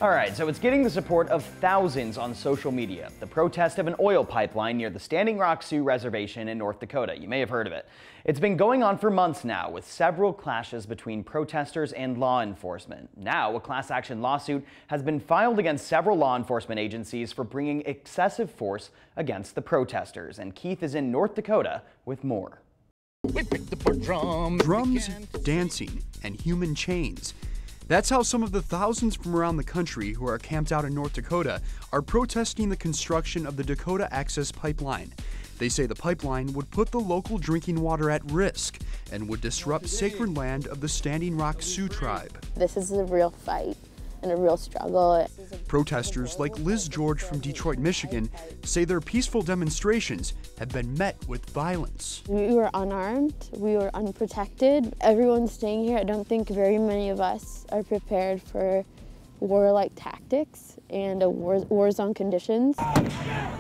All right, so it's getting the support of thousands on social media. The protest of an oil pipeline near the Standing Rock Sioux Reservation in North Dakota. You may have heard of it. It's been going on for months now, with several clashes between protesters and law enforcement. Now, a class action lawsuit has been filed against several law enforcement agencies for bringing excessive force against the protesters. And Keith is in North Dakota with more. We picked up our drums, dancing, and human chains. That's how some of the thousands from around the country who are camped out in North Dakota are protesting the construction of the Dakota Access Pipeline. They say the pipeline would put the local drinking water at risk and would disrupt sacred land of the Standing Rock Sioux tribe. This is a real fight and a real struggle. Protesters like Liz George from Detroit, Michigan, say their peaceful demonstrations have been met with violence. We were unarmed, we were unprotected. Everyone's staying here. I don't think very many of us are prepared for warlike tactics and war zone conditions.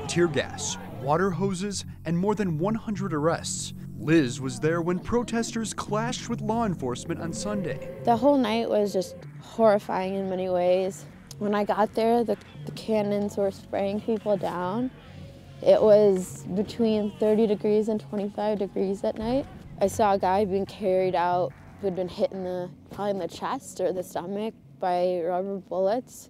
Tear gas, water hoses, and more than 100 arrests. Liz was there when protesters clashed with law enforcement on Sunday. The whole night was just horrifying in many ways. When I got there, the cannons were spraying people down. It was between 30 degrees and 25 degrees at night. I saw a guy being carried out who had been hit probably in the chest or the stomach by rubber bullets.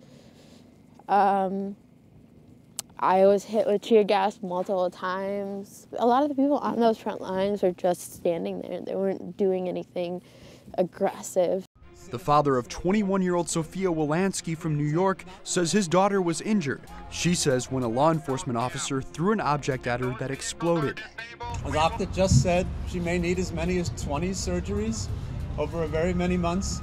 I was hit with tear gas multiple times. A lot of the people on those front lines were just standing there. They weren't doing anything aggressive. The father of 21-year-old Sophia Wilansky from New York says his daughter was injured. She says when a law enforcement officer threw an object at her that exploded. A doctor just said she may need as many as 20 surgeries over very many months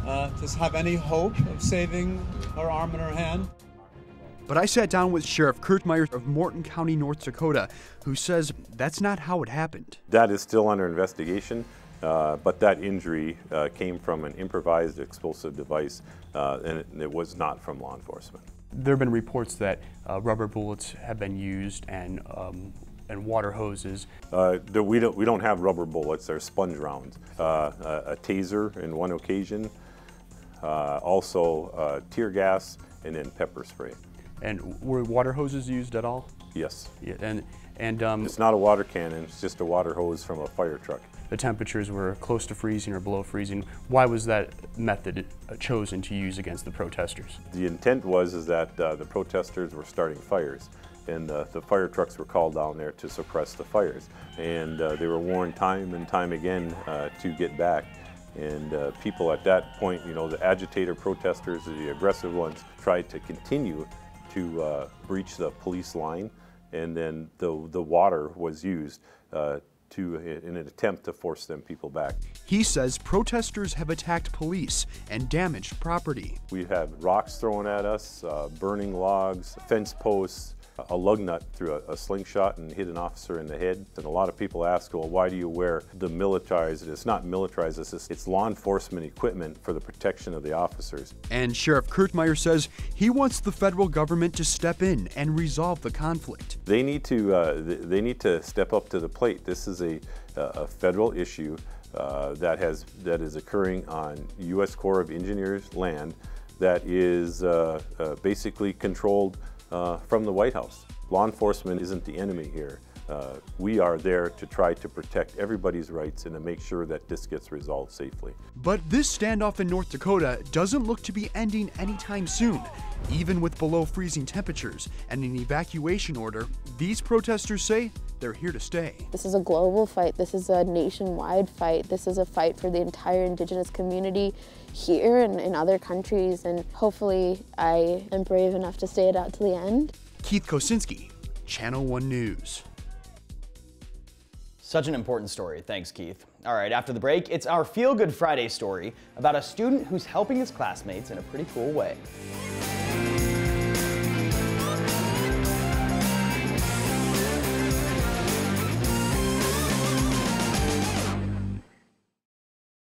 to have any hope of saving her arm and her hand. But I sat down with Sheriff Kurtmeyer of Morton County, North Dakota, who says that's not how it happened. That is still under investigation, but that injury came from an improvised explosive device, and it was not from law enforcement. There have been reports that rubber bullets have been used and water hoses. We don't have rubber bullets, they're sponge rounds. A taser in one occasion, also tear gas, and then pepper spray. And were water hoses used at all? Yes. Yeah, and it's not a water cannon, it's just a water hose from a fire truck. The temperatures were close to freezing or below freezing. Why was that method chosen to use against the protesters? The intent was that the protesters were starting fires, and the fire trucks were called down there to suppress the fires. And they were warned time and time again to get back. And people at that point, you know, the agitator protesters, the aggressive ones, tried to continue to breach the police line, and then the water was used in an attempt to force them people back. He says protesters have attacked police and damaged property. We had rocks thrown at us, burning logs, fence posts. A lug nut through a slingshot and hit an officer in the head. And a lot of people ask, well, why do you wear the militarized? It's not militarized, it's law enforcement equipment for the protection of the officers. And Sheriff Kurtmeyer says he wants the federal government to step in and resolve the conflict. They need to step up to the plate. This is a federal issue that is occurring on U.S. Corps of Engineers land that is basically controlled from the White House. Law enforcement isn't the enemy here. We are there to try to protect everybody's rights and to make sure that this gets resolved safely. But this standoff in North Dakota doesn't look to be ending anytime soon. Even with below freezing temperatures and an evacuation order, these protesters say they're here to stay. This is a global fight. This is a nationwide fight. This is a fight for the entire Indigenous community here and in other countries, and hopefully I am brave enough to stay it out to the end. Keith Kosinski, Channel 1 News. Such an important story. Thanks, Keith. All right, after the break, it's our Feel Good Friday story about a student who's helping his classmates in a pretty cool way.